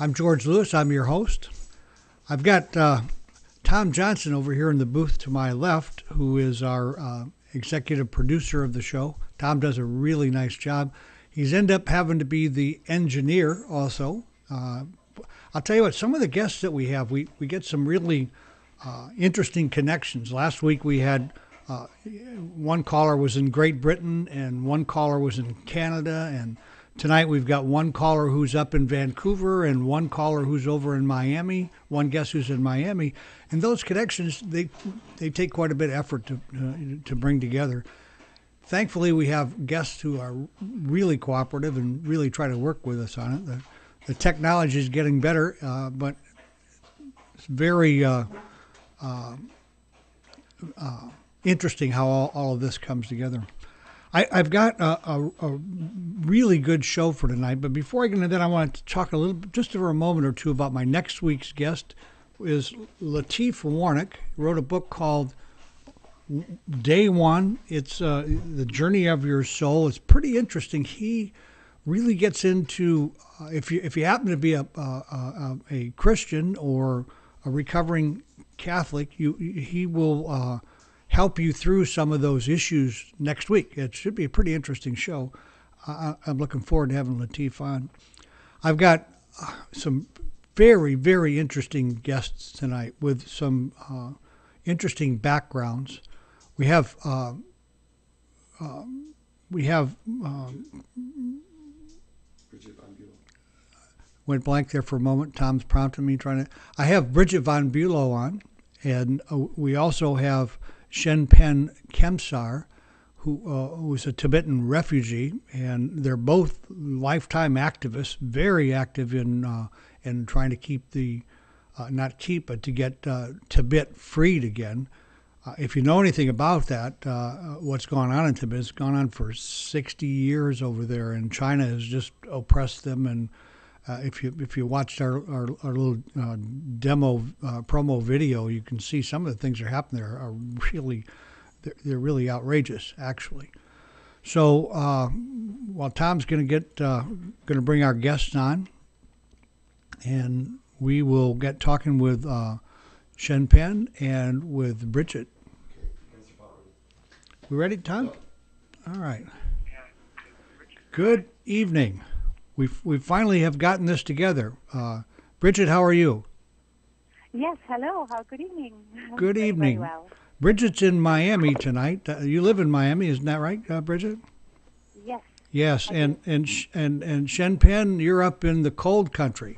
I'm George Lewis. I'm your host. I've got Tom Johnson over here in the booth to my left, who is our executive producer of the show. Tom does a really nice job. He's ended up having to be the engineer also. I'll tell you what, some of the guests that we have, we get some really interesting connections. Last week we had one caller was in Great Britain and one caller was in Canada, and tonight we've got one caller who's up in Vancouver and one caller who's over in Miami, one guest who's in Miami. And those connections, they take quite a bit of effort to bring together. Thankfully, we have guests who are really cooperative and really try to work with us on it. The technology is getting better, but it's very interesting how all of this comes together. I've got a really good show for tonight, but before I get into that, I want to talk a little, just for a moment or two, about my next week's guest. Is Lateef Warnick. He wrote a book called Day One. It's The Journey of Your Soul. It's pretty interesting. He really gets into, if you happen to be a Christian or a recovering Catholic, he will help you through some of those issues next week. It should be a pretty interesting show. I'm looking forward to having Lateef on. I've got some very, very interesting guests tonight with some interesting backgrounds. We have Brigitte von Bulow. Went blank there for a moment. Tom's prompting me I have Brigitte von Bulow on, and we also have Shenpen Kemsar, who's a Tibetan refugee, and they're both lifetime activists, very active in trying to keep to get Tibet freed again. If you know anything about that, what's going on in Tibet, it's gone on for 60 years over there, and China has just oppressed them. And if you watched our little demo promo video, you can see some of the things that are happening there are really, they're really outrageous, actually. So while Tom's going to bring our guests on, and we will get talking with Shenpen and with Brigitte. We ready, Tom? All right. Good evening. We finally have gotten this together. Brigitte, how are you? Yes, hello. Good evening. Good evening. Very well. Brigitte's in Miami tonight. You live in Miami, isn't that right, Brigitte? Yes. Yes, and Shenpen, you're up in the cold country.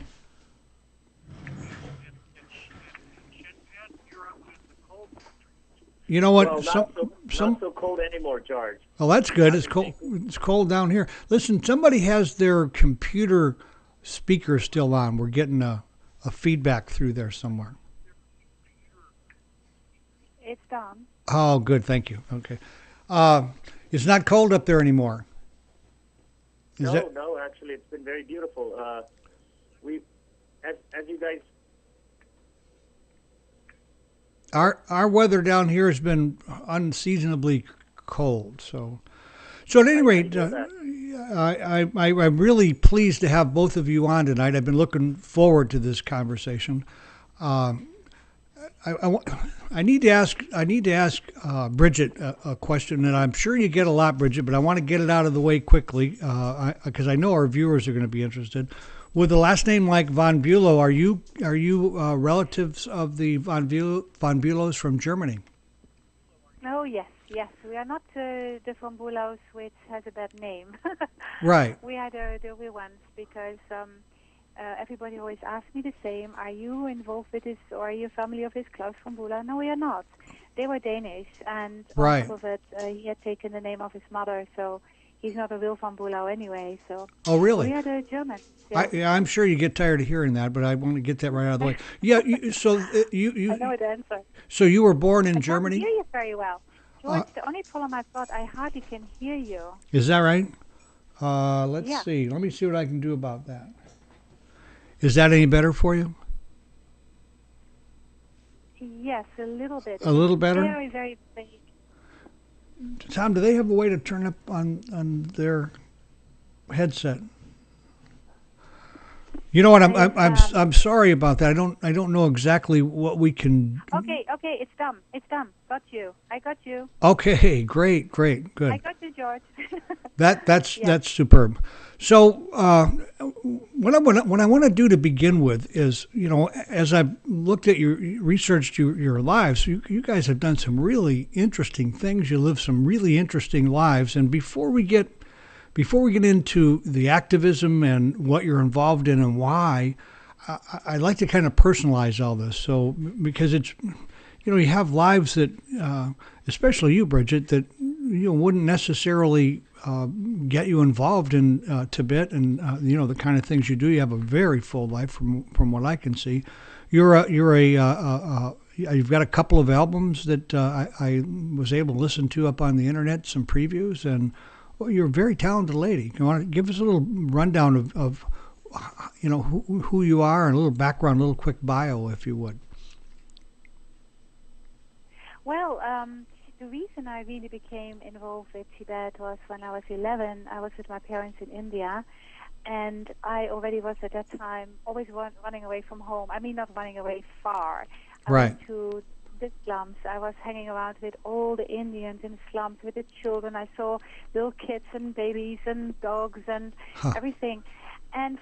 You know what? Well, not so cold anymore, George. Oh, that's good. It's cold. It's cold down here. Listen, somebody has their computer speaker still on. We're getting a feedback through there somewhere. It's done. Oh, good. Thank you. Okay. It's not cold up there anymore. No. Actually, it's been very beautiful. As you guys. Our weather down here has been unseasonably cold. So at any rate, I'm really pleased to have both of you on tonight. I've been looking forward to this conversation. I need to ask Brigitte a question, and I'm sure you get a lot, Brigitte, but I want to get it out of the way quickly because I know our viewers are going to be interested. With a last name like von Bulow, are you relatives of the von Bulows from Germany? Oh yes. We are not the von Bulows, which has a bad name. Right. We are the real ones because everybody always asks me the same. Are you involved with this, or are you a family of this Klaus von Bulow? No, we are not. They were Danish, and on top of it, he had taken the name of his mother, so he's not a real von Bulow anyway. So. Oh, really? We are the Germans. I'm sure you get tired of hearing that, but I want to get that right out of the way. Yeah. So you. I know the answer. So you were born in Germany? I can't hear you very well. George, the only problem I've got, I hardly can hear you. Is that right? Let's see. Let me see what I can do about that. Is that any better for you? Yes, a little bit. A little better? Very, very vague. Tom, do they have a way to turn up on their headset? You know what? I'm sorry about that. I don't know exactly what we can. Okay, it's done. It's done. Got you. I got you. Okay, great, I good. got you, George. Yeah. That's superb. So what I want to do to begin with is, you know, as I've looked at researched your lives, you guys have done some really interesting things. You live some really interesting lives. And before we get into the activism and what you're involved in and why, I'd like to kind of personalize all this. So because it's, you know, you have lives that, especially you, Brigitte, that wouldn't necessarily get you involved in Tibet and you know, the kind of things you do. You have a very full life from what I can see. You've got a couple of albums that I was able to listen to up on the internet, some previews, and well, you're a very talented lady. You want to give us a little rundown of you know, who you are and a little background, a little quick bio, if you would. Well, the reason I really became involved with Tibet was when I was 11. I was with my parents in India, and I already was at that time always running away from home. I mean, not running away far. I went to the slums. I was hanging around with all the Indians in the slums with the children. I saw little kids and babies and dogs and everything. And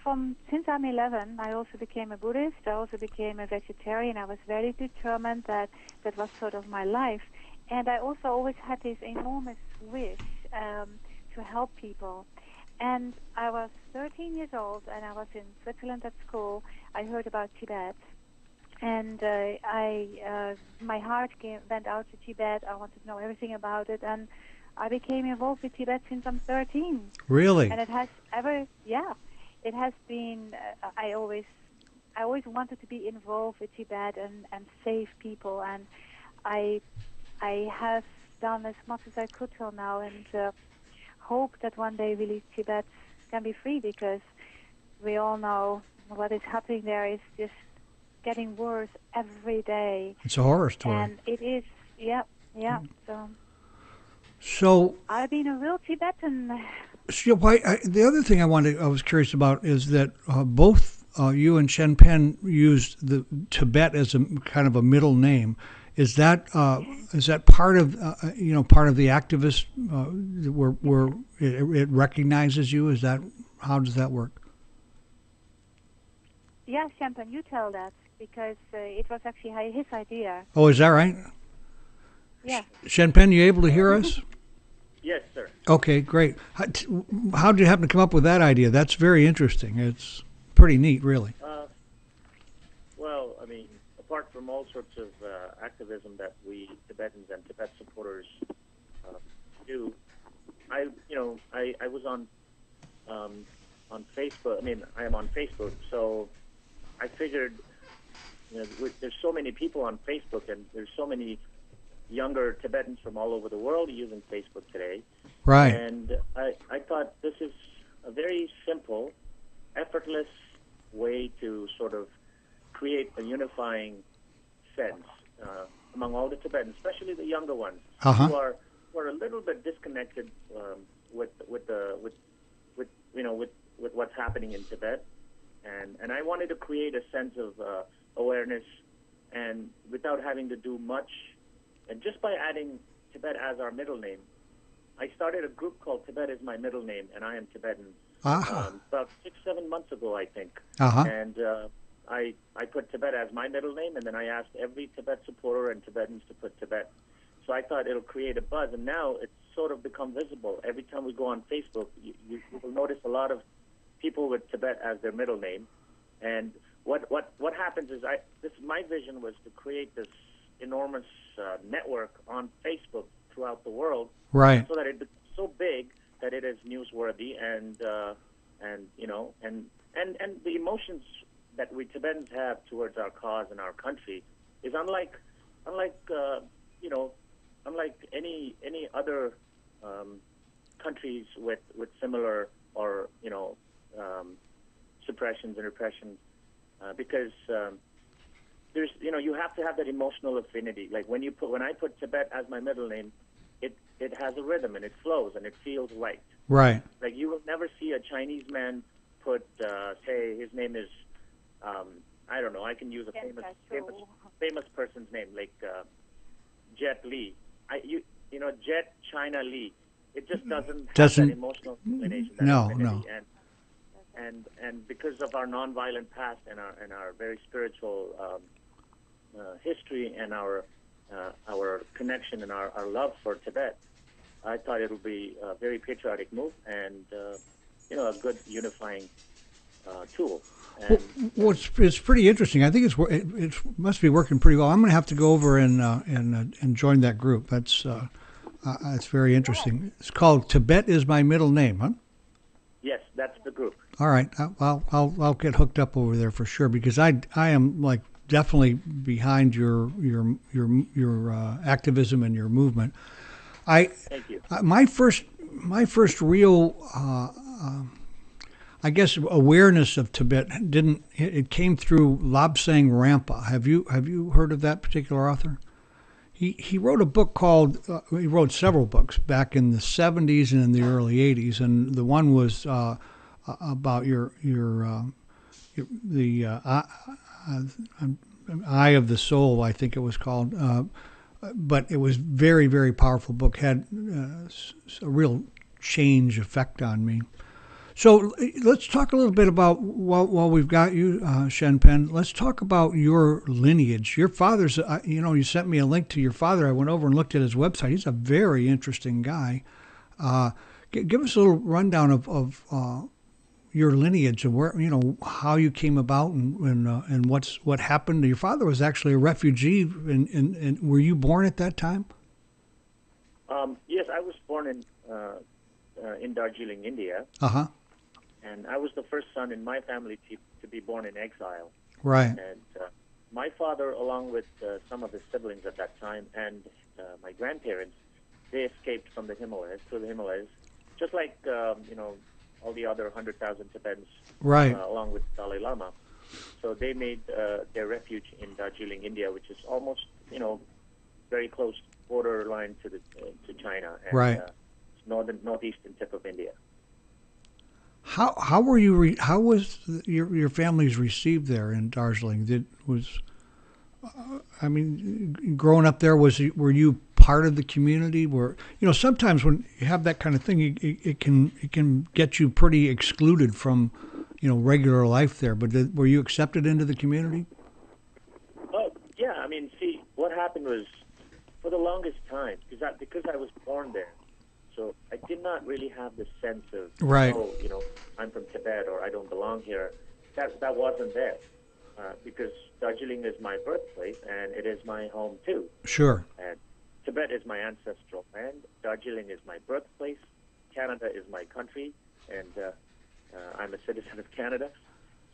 since I'm 11, I also became a Buddhist. I also became a vegetarian. I was very determined that was sort of my life. And I also always had this enormous wish to help people. And I was 13 years old, and I was in Switzerland at school. I heard about Tibet. And my heart went out to Tibet. I wanted to know everything about it. And I became involved with Tibet since I'm 13. Really? And it has been, I always wanted to be involved with Tibet and save people, and I have done as much as I could till now, and hope that one day really Tibet can be free, because we all know what is happening there is just getting worse every day. It's a horror story. And it is, yeah. So I've been a real Tibetan. So the other thing I was curious about is that both you and Shen Pen used the Tibet as a kind of a middle name. Is that part of part of the activist where it recognizes you? Is that, how does that work? Yeah, Shen Pen, you tell that, because it was actually his idea. Oh, is that right? Yeah. Shen Pen, you able to hear us? Yes, sir. Okay, great. How did you happen to come up with that idea? That's very interesting. It's pretty neat, really. Well, I mean, apart from all sorts of activism that we Tibetans and Tibet supporters do, I was on Facebook. I mean, I am on Facebook, so I figured, there's so many people on Facebook, and there's so many younger Tibetans from all over the world using Facebook today. Right. And I thought this is a very simple, effortless way to sort of create a unifying sense among all the Tibetans, especially the younger ones, who are a little bit disconnected with what's happening in Tibet. And I wanted to create a sense of awareness, and without having to do much. And just by adding Tibet as our middle name, I started a group called Tibet is My Middle Name, and I am Tibetan. About 6-7 months ago, I think. And I put Tibet as my middle name, and then I asked every Tibet supporter and Tibetans to put Tibet. So I thought it'll create a buzz, and now it's sort of become visible. Every time we go on Facebook, you will notice a lot of people with Tibet as their middle name. And what happens is, my vision was to create this enormous network on Facebook throughout the world, right? So that it becomes so big that it is newsworthy, and the emotions that we Tibetans have towards our cause and our country is unlike any other countries with similar or suppressions and repressions, because there's you have to have that emotional affinity. Like when I put Tibet as my middle name, it has a rhythm and it flows and it feels right. Right. Like you will never see a Chinese man put say his name is I don't know. I can use a famous person's name, like Jet Li. Jet China Li. It just doesn't have that emotional inclination. No. And because of our nonviolent past and our very spiritual history and our connection and our love for Tibet, I thought it would be a very patriotic move and a good unifying tool. And, it's pretty interesting. I think it must be working pretty well. I'm going to have to go over and join that group. That's very interesting. It's called Tibet Is My Middle Name, huh? Yes, that's the group. All right, I'll get hooked up over there for sure because I am like definitely behind your activism and your movement. Thank you. My first real I guess awareness of Tibet it came through Lobsang Rampa. Have you heard of that particular author? He wrote a book called he wrote several books back in the 70s and in the early 80s, and the one was about the Eye of the Soul, I think it was called. But it was very, very powerful book. Had a real change effect on me. So let's talk a little bit about, while we've got you, Shenpen, let's talk about your lineage. Your father's, you sent me a link to your father. I went over and looked at his website. He's a very interesting guy. Give us a little rundown of your lineage and where, how you came about and what happened. Your father was actually a refugee, and were you born at that time? Yes, I was born in Darjeeling, India. Uh-huh. And I was the first son in my family to be born in exile. Right. And my father, along with some of his siblings at that time, and my grandparents, they escaped from the Himalayas, just like all the other 100,000 Tibetans, right, along with Dalai Lama. So they made their refuge in Darjeeling, India, which is almost very close borderline to China, and right, northeastern tip of India. How were you? How was your family's received there in Darjeeling? Growing up there, were you part of the community? Sometimes when you have that kind of thing, it can get you pretty excluded from regular life there. But were you accepted into the community? Oh yeah, see, what happened was, for the longest time, because I was born there. So I did not really have the sense of, right, I'm from Tibet or I don't belong here. That wasn't there because Darjeeling is my birthplace and it is my home too. Sure. And Tibet is my ancestral land. Darjeeling is my birthplace. Canada is my country, and I'm a citizen of Canada.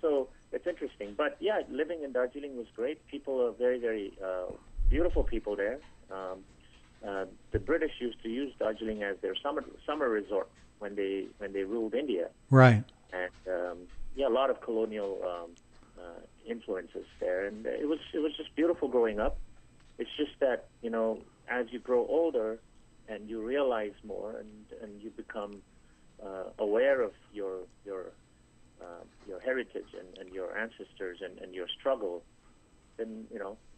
So it's interesting. But yeah, living in Darjeeling was great. People are very, very beautiful people there. The British used to use Darjeeling as their summer resort when they ruled India. Right. And a lot of colonial influences there, and it was just beautiful growing up. It's just that as you grow older and you realize more and you become aware of your heritage and your ancestors and your struggle. Then,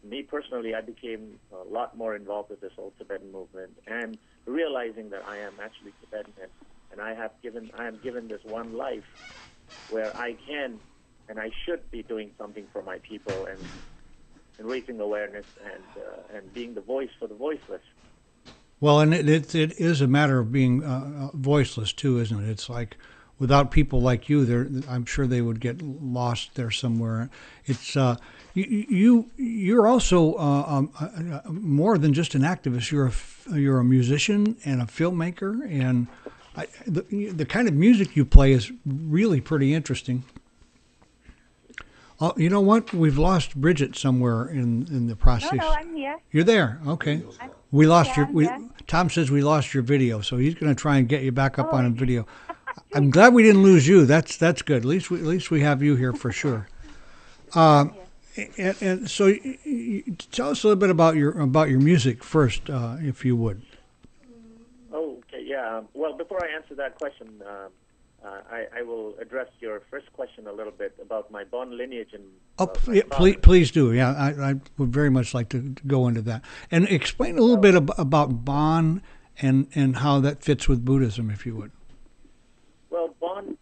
me personally, I became a lot more involved with this whole Tibetan movement and realizing that I am actually Tibetan and I am given this one life where I can and I should be doing something for my people and raising awareness and being the voice for the voiceless. Well, and it is a matter of being voiceless too, isn't it? It's like, without people like you, I'm sure they would get lost there somewhere. It's you're also more than just an activist. You're a musician and a filmmaker, and the kind of music you play is really pretty interesting. You know what? We've lost Brigitte somewhere in the process. No, I'm here. You're there. Okay. We lost Tom says we lost your video, so he's going to try and get you back up on a video. I'm glad we didn't lose you. That's good. At least we have you here for sure. And so, tell us a little bit about your music first, if you would. Oh, okay, yeah. Well, before I answer that question, I will address your first question a little bit about my Bon lineage and please do. Yeah, I would very much like to go into that and explain a little bit about Bon and how that fits with Buddhism, if you would. Well, Bon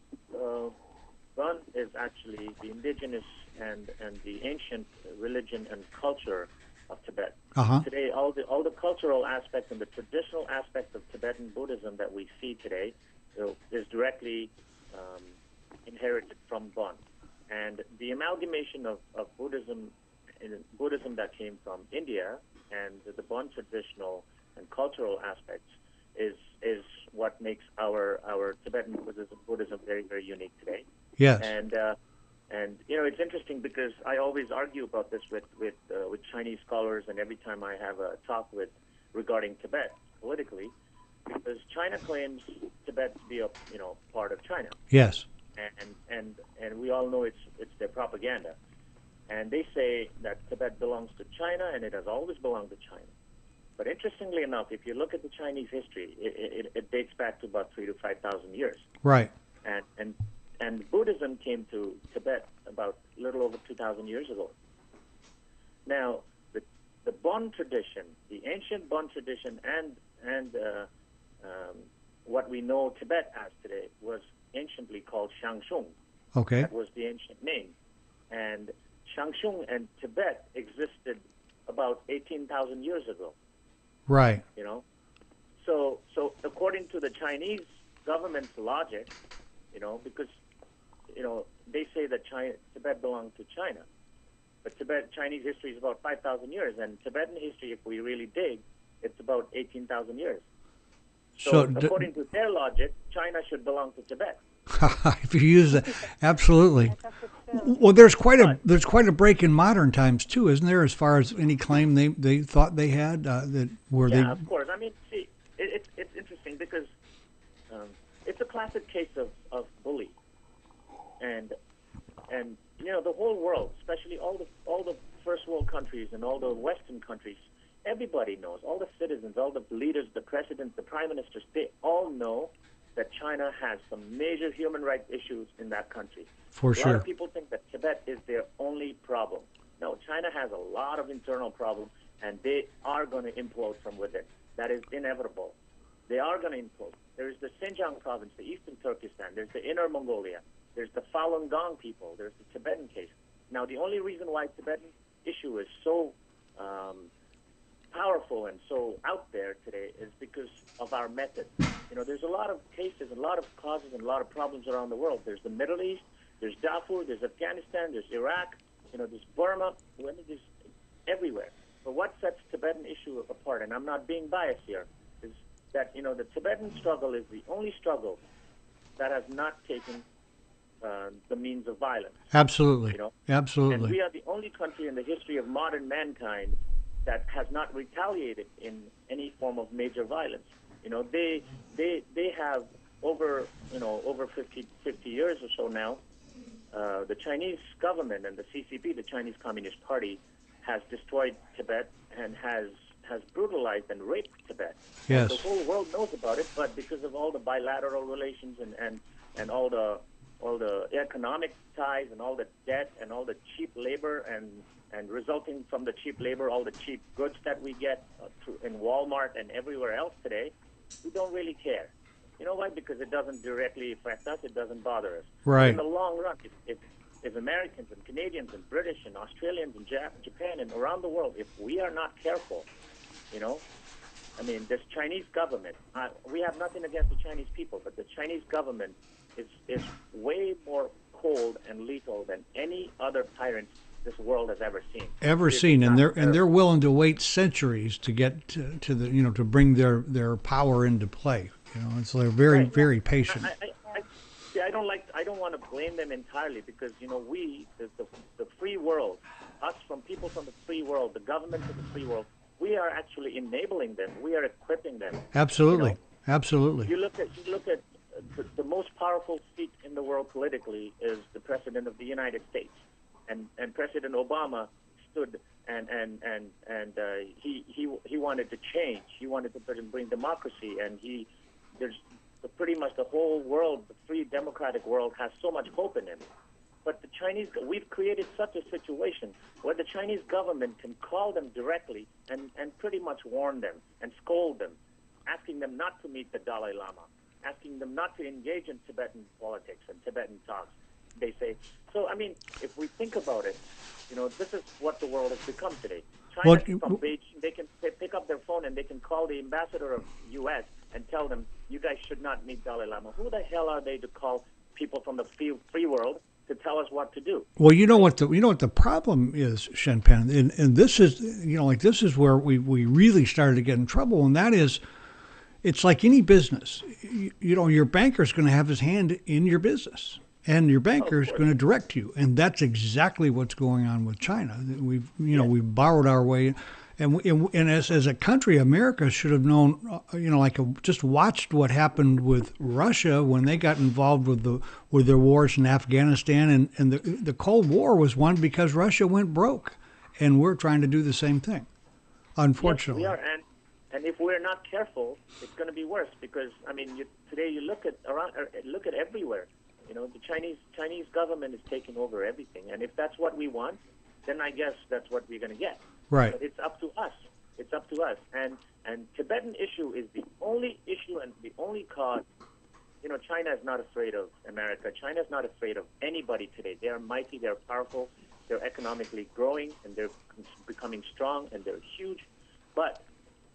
is actually the indigenous and the ancient religion and culture of Tibet. Uh-huh. Today, all the cultural aspects and the traditional aspects of Tibetan Buddhism that we see today is directly inherited from Bon. And the amalgamation of Buddhism that came from India and the Bon traditional and cultural aspects is what makes our Tibetan Buddhism very, very unique today. Yes. And it's interesting because I always argue about this with Chinese scholars, and every time I have a talk regarding Tibet politically, because China claims Tibet to be a part of China. Yes. And we all know it's their propaganda, and they say that Tibet belongs to China and it has always belonged to China. But interestingly enough, if you look at the Chinese history, it dates back to about 3,000 to 5,000 years. Right. And Buddhism came to Tibet about a little over 2,000 years ago. Now, the Bon tradition, the ancient Bon tradition, and what we know Tibet as today was anciently called Shangshung. Okay. That was the ancient name. And Shangshung and Tibet existed about 18,000 years ago. Right. So according to the Chinese government's logic, because they say that Tibet belonged to China, but Chinese history is about 5,000 years, and Tibetan history, if we really dig, it's about 18,000 years. So according to their logic, China should belong to Tibet. If you use it, absolutely. Well, there's quite a break in modern times too, isn't there? As far as any claim they thought they had of course. I mean, see, it's interesting because it's a classic case of bully, and the whole world, especially all the first world countries and all the Western countries, everybody knows, all the citizens, all the leaders, the presidents, the prime ministers, they all know that China has some major human rights issues in that country. For sure. A lot of people think that Tibet is their only problem. No, China has a lot of internal problems, and they are going to implode from within. That is inevitable. They are going to implode. There's the Xinjiang province, the eastern Turkestan. There's the inner Mongolia. There's the Falun Gong people. There's the Tibetan case. Now, the only reason why Tibetan issue is so powerful and so out there today is because of our method. There's a lot of cases, a lot of causes, and a lot of problems around the world. There's the Middle East, there's Darfur, there's Afghanistan, there's Iraq, there's Burma, there's everywhere. But what sets Tibetan issue apart, and I'm not being biased here, is that, the Tibetan struggle is the only struggle that has not taken the means of violence. Absolutely. Absolutely. And we are the only country in the history of modern mankind that has not retaliated in any form of major violence. They have over 50 years or so now, the Chinese government and the CCP, the Chinese Communist Party, has destroyed Tibet and has brutalized and raped Tibet. Yes. And the whole world knows about it, but because of all the bilateral relations and all the economic ties and all the debt and all the cheap labor and resulting from the cheap labor, all the cheap goods that we get in Walmart and everywhere else today, we don't really care. You know why? Because it doesn't directly affect us. It doesn't bother us. Right. In the long run, if Americans and Canadians and British and Australians and Japan and around the world, if we are not careful, this Chinese government, we have nothing against the Chinese people, but the Chinese government is way more cold and lethal than any other tyrant this world has ever seen. And they're willing to wait centuries to get to the to bring their power into play. And so they're very very patient. I don't want to blame them entirely because we the free world, us people from the free world, the governments of the free world, we are actually enabling them. We are equipping them. Absolutely, absolutely. You look at the most powerful seat in the world politically is the President of the United States. And President Obama stood and he wanted to change. He wanted to bring democracy, and pretty much the whole world, the free democratic world, has so much hope in him. But the Chinese, we've created such a situation where the Chinese government can call them directly and pretty much warn them and scold them, asking them not to meet the Dalai Lama, asking them not to engage in Tibetan politics and Tibetan talks, they say. So, I mean, if we think about it, this is what the world has become today. China from Beijing, they can pick up their phone and they can call the ambassador of U.S. and tell them, you guys should not meet Dalai Lama. Who the hell are they to call people from the free world to tell us what to do? Well, you know what the problem is, Shenpen, and this is this is where we really started to get in trouble, and that is, it's like any business. Your banker's going to have his hand in your business, and your banker is going to direct you, and that's exactly what's going on with China. We've borrowed our way. And as a country, America should have known, just watched what happened with Russia when they got involved with their wars in Afghanistan, and the Cold War was won because Russia went broke, and we're trying to do the same thing, unfortunately. Yes, we are, and if we're not careful, it's going to be worse because today you look at everywhere, the Chinese government is taking over everything, and if that's what we want, then I guess that's what we're going to get. Right. But it's up to us. It's up to us. And Tibetan issue is the only issue and the only cause. China is not afraid of America. China is not afraid of anybody today. They are mighty. They're powerful. They're economically growing, and they're becoming strong, and they're huge. But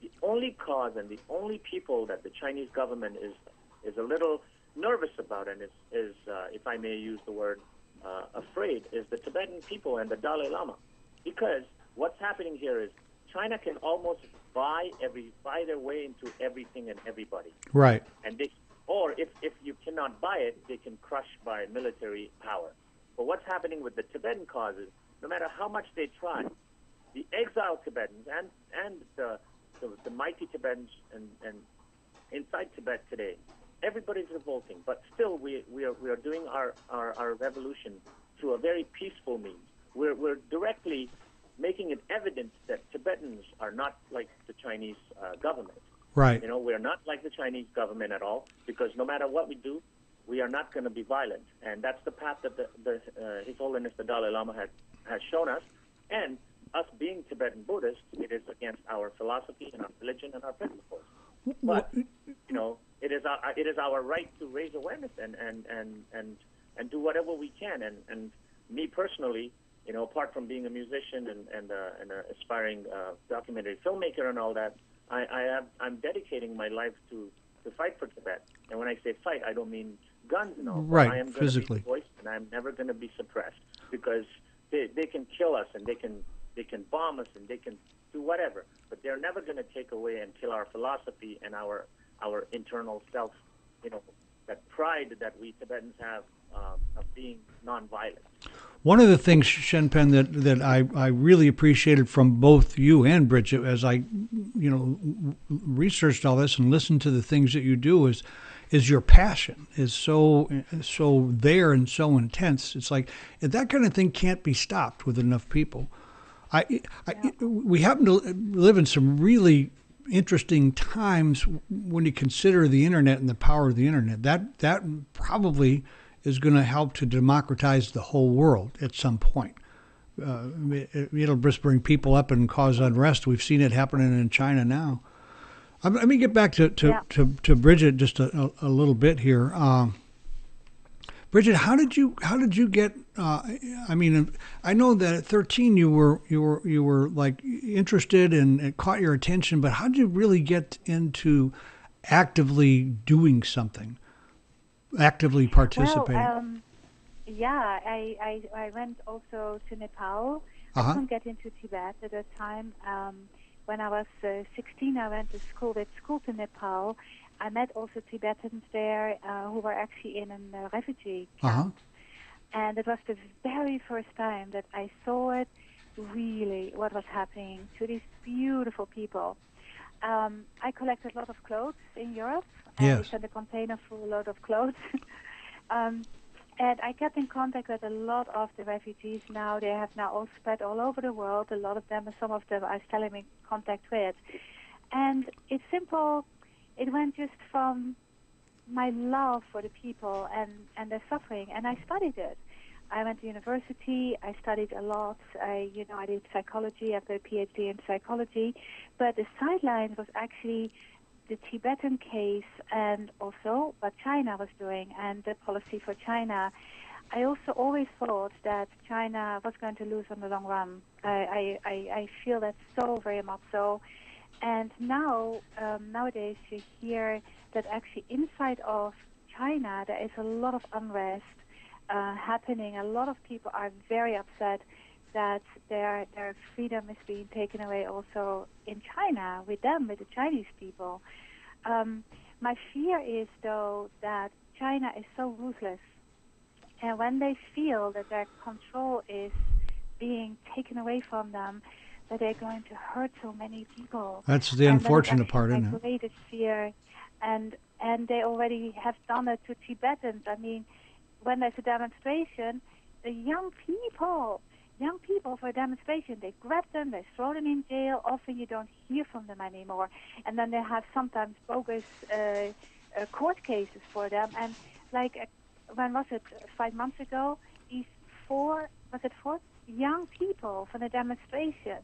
the only cause and the only people that the Chinese government is a little nervous about, and is if I may use the word, afraid, is the Tibetan people and the Dalai Lama. Because what's happening here is China can almost buy their way into everything and everybody. Right. And if you cannot buy it, they can crush by military power. But what's happening with the Tibetan cause is, no matter how much they try, the exiled Tibetans and the mighty Tibetans and inside Tibet today, everybody's revolting. But still, we are doing our revolution through a very peaceful means. We're directly making it evident that Tibetans are not like the Chinese government. Right. We're not like the Chinese government at all, because no matter what we do, we are not going to be violent. And that's the path that His Holiness the Dalai Lama has shown us. And us being Tibetan Buddhists, it is against our philosophy and our religion and our principles. But, it is our right to raise awareness and do whatever we can. And me personally, apart from being a musician and an aspiring documentary filmmaker and all that, I'm dedicating my life to fight for Tibet. And when I say fight, I don't mean guns and all. Right, I am physically. Going to be the voice, and I'm never going to be suppressed, because they can kill us and they can bomb us and they can do whatever, but they're never going to take away and kill our philosophy and our internal self. That pride that we Tibetans have of being nonviolent. One of the things, Shenpen, that I really appreciated from both you and Brigitte, as I researched all this and listened to the things that you do, is your passion is so there and so intense. It's like that kind of thing can't be stopped with enough people. We happen to live in some really interesting times when you consider the internet and the power of the internet. That probably is going to help to democratize the whole world at some point. It'll just bring people up and cause unrest. We've seen it happening in China now. Let me get back to Brigitte just a little bit here. Brigitte, how did you get? I know that at 13 you were like interested and it caught your attention, but how did you really get into actively doing something? Actively participating? Well, I went also to Nepal. I couldn't get into Tibet at that time. When I was 16, I went to school to Nepal. I met also Tibetans there who were actually in a refugee camp. And it was the very first time that I saw it really, what was happening to these beautiful people. I collected a lot of clothes in Europe. Yes. I sent a container full a lot of clothes. And I kept in contact with a lot of the refugees now. They have now all spread all over the world. A lot of them, some of them I still am in contact with. And it's simple. It went just from my love for the people and their suffering, and I studied it. I went to university. I studied a lot. I did psychology. I've got a PhD in psychology, but the sideline was actually the Tibetan case and also what China was doing and the policy for China. I also always thought that China was going to lose on the long run. I feel that so very much so. And now, nowadays, you hear that actually inside of China there is a lot of unrest happening. A lot of people are very upset that their freedom is being taken away also in China with them, with the Chinese people. My fear is, though, that China is so ruthless. And when they feel that their control is being taken away from them, that they're going to hurt so many people. That's the unfortunate part, isn't it? My greatest fear. And they already have done it to Tibetans. I mean, when there's a demonstration, the young people for a demonstration, they grab them, they throw them in jail. Often you don't hear from them anymore. And then they have sometimes bogus court cases for them. And when was it, 5 months ago, these four young people from the demonstration,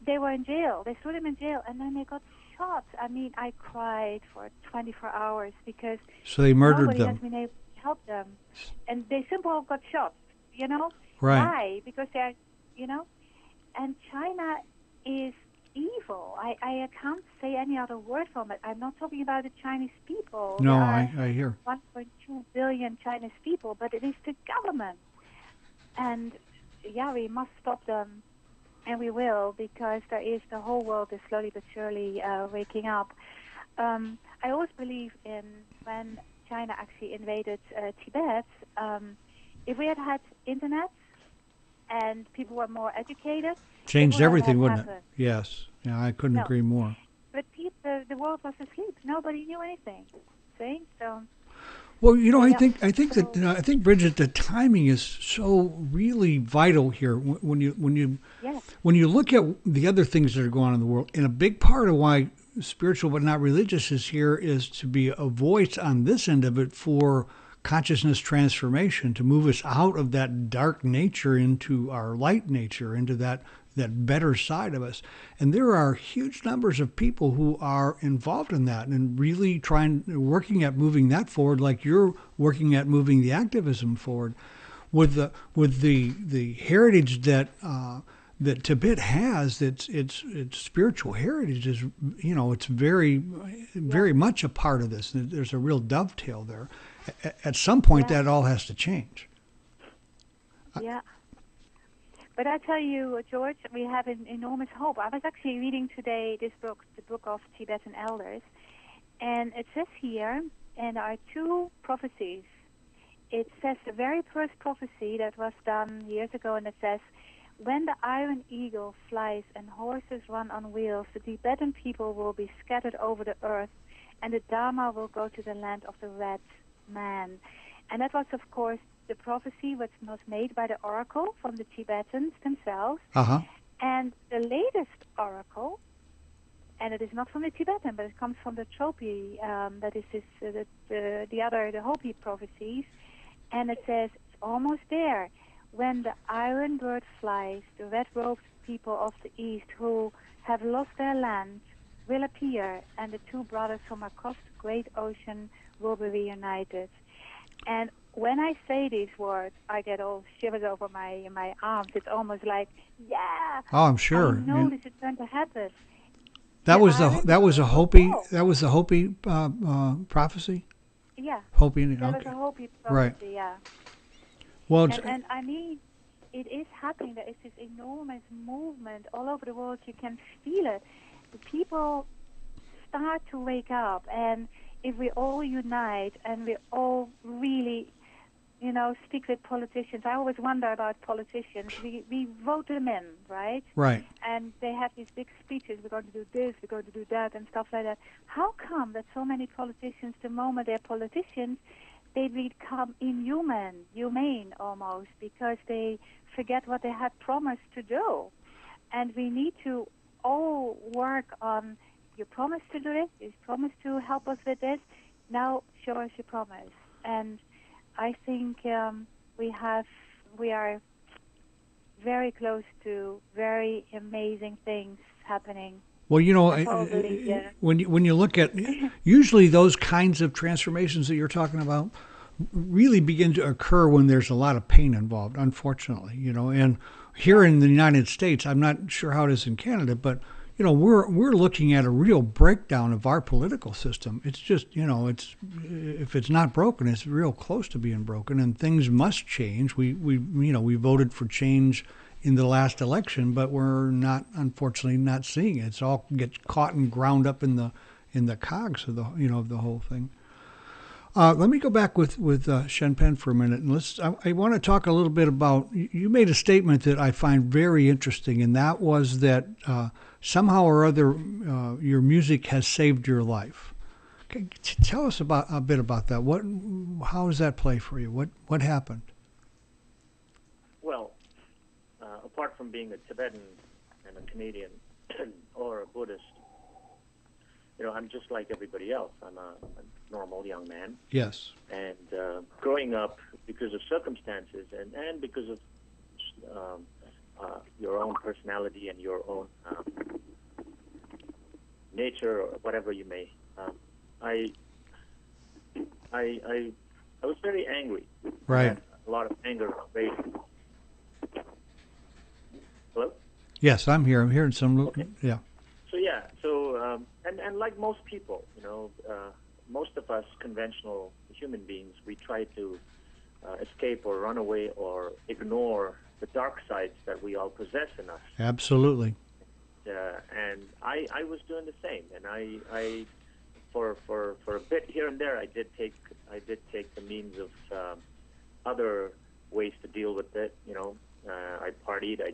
they were in jail. They threw them in jail, and then they got shot. I mean, I cried for 24 hours because so they murdered nobody them. has been able to help them. And they simply got shot, Right. Why? Because they're, and China is evil. I can't say any other word from it. I'm not talking about the Chinese people. No, I hear. 1.2 billion Chinese people, but it is the government. And, yeah, we must stop them. And we will, because the whole world is slowly but surely waking up. I always believe in when China actually invaded Tibet, if we had internet and people were more educated, changed everything, wouldn't happened. it? Yes. Yeah, I couldn't agree more. But the world was asleep. Nobody knew anything. See? So. Well, I think Brigitte, the timing is so really vital here when you look at the other things that are going on in the world. And a big part of why spiritual but not religious is here is to be a voice on this end of it for consciousness transformation, to move us out of that dark nature into our light nature, into that better side of us. And there are huge numbers of people who are involved in that and really working at moving that forward, like you're working at moving the activism forward. With the heritage that Tibet has, its spiritual heritage is, it's very, very much a part of this. There's a real dovetail there. At some point, that all has to change. Yeah. But I tell you, George, we have an enormous hope. I was actually reading today this book, the Book of Tibetan Elders, and it says here, and there are two prophecies. It says the very first prophecy that was done years ago, and it says, when the iron eagle flies and horses run on wheels, the Tibetan people will be scattered over the earth, and the Dharma will go to the land of the red man. And that was, of course, the prophecy was made by the oracle from the Tibetans themselves. Uh-huh. And the latest oracle, and it is not from the Tibetan, but it comes from the Tropi, that is the Hopi prophecies, and it says, it's almost there. When the iron bird flies, the red-robed people of the east who have lost their land will appear, and the two brothers from across the great ocean will be reunited. And when I say these words, I get all shivers over my arms. It's almost like, yeah. Oh, I'm sure. I know this is going to happen. That was a Hopi prophecy. Yeah. Hopi. That was a Hopi prophecy. Right. Yeah. Well, and I mean, it is happening. There is this enormous movement all over the world. You can feel it. The people start to wake up, and if we all unite and we all really, speak with politicians. I always wonder about politicians. We vote them in, right? Right. And they have these big speeches. We're going to do this, we're going to do that, and stuff like that. How come that so many politicians, the moment they're politicians, they become humane almost, because they forget what they had promised to do? And we need to all work on, you promised to do this, you promised to help us with this, now show us your promise. And I think we are very close to very amazing things happening. Well, you know, Probably, yeah. when you look at usually those kinds of transformations that you're talking about really begin to occur when there's a lot of pain involved, unfortunately, you know. And here in the United States, I'm not sure how it is in Canada, but you know, we're looking at a real breakdown of our political system. It's just, you know, it's if it's not broken, it's real close to being broken, and things must change. We you know, we voted for change in the last election, but we're not, unfortunately, not seeing it. It's all gets caught and ground up in the cogs of the, you know, of the whole thing. Let me go back with Shen Pen for a minute, and I want to talk a little bit about. You made a statement that I find very interesting, and that was that somehow or other your music has saved your life. Okay, tell us a bit about that. How does that play for you? What happened? Well, apart from being a Tibetan and a Canadian or a Buddhist, you know, I'm just like everybody else. I'm a normal young man. Yes. And growing up, because of circumstances and because of your own personality and your own nature or whatever you may, I was very angry. Right. I had a lot of anger. Hello? Yes, I'm here. I'm hearing some. Okay. Yeah. So and like most people, you know, most of us conventional human beings, we try to escape or run away or ignore the dark sides that we all possess in us. Absolutely. And I was doing the same, and I for a bit here and there, I did take the means of other ways to deal with it. You know, I partied, I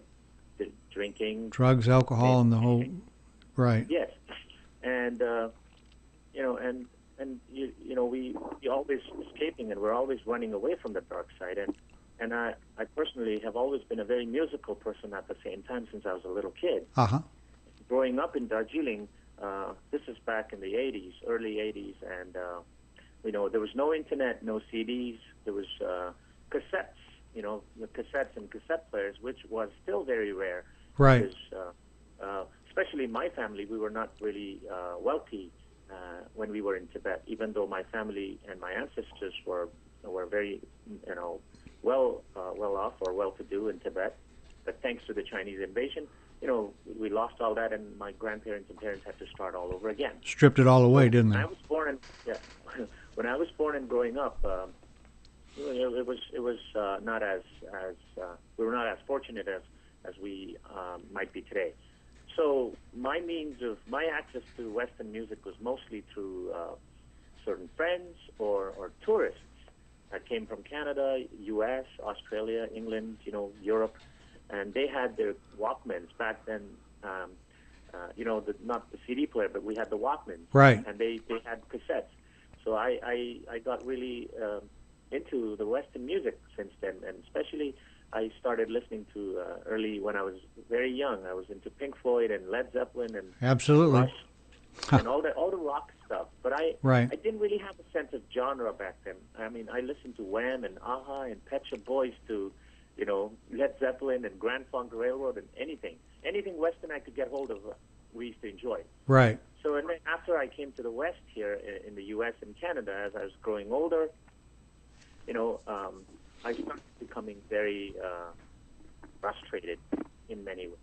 did drinking, drugs, alcohol, and the whole. Right. Yes, and you know, and you know, we always escaping, and we're always running away from the dark side. And I personally have always been a very musical person at the same time since I was a little kid. Uh-huh. Growing up in Darjeeling, this is back in the 80s, early 80s, and you know, there was no internet, no CDs. There was cassettes, you know, the cassettes and cassette players, which was still very rare. Right. Because, especially my family, we were not really wealthy when we were in Tibet, even though my family and my ancestors were very, you know, well off or well-to-do in Tibet. But thanks to the Chinese invasion, you know, we lost all that, and my grandparents and parents had to start all over again. Stripped it all away, didn't they? When I was born, when I was born and growing up, it was not as we were not as fortunate as we might be today. So my access to Western music was mostly through certain friends or tourists that came from Canada, U.S., Australia, England, you know, Europe, and they had their Walkmans back then. You know, not the CD player, but we had the Walkmans, right? And they had cassettes. So I got really into the Western music since then, and especially. I started listening to early when I was very young. I was into Pink Floyd and Led Zeppelin and absolutely Rush and all the rock stuff. But I didn't really have a sense of genre back then. I mean, I listened to Wham and Aha and Pet Shop Boys to, you know, Led Zeppelin and Grand Funk Railroad and anything Western I could get hold of. We used to enjoy. Right. So and then after I came to the West here in the U.S. and Canada, as I was growing older, you know. I started becoming very frustrated in many ways,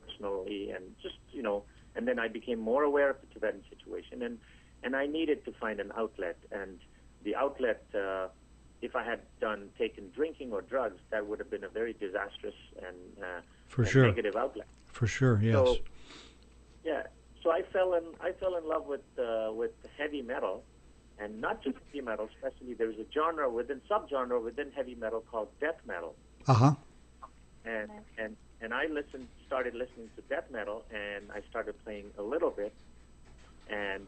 personally, and just, you know, and then I became more aware of the Tibetan situation, and I needed to find an outlet, and the outlet, if I had taken drinking or drugs, that would have been a very disastrous and negative outlet. For sure, yes. So, yeah, so I fell in love with heavy metal. And not just heavy metal, especially there's a subgenre within heavy metal called death metal. Uh-huh. And I started listening to death metal, and I started playing a little bit. And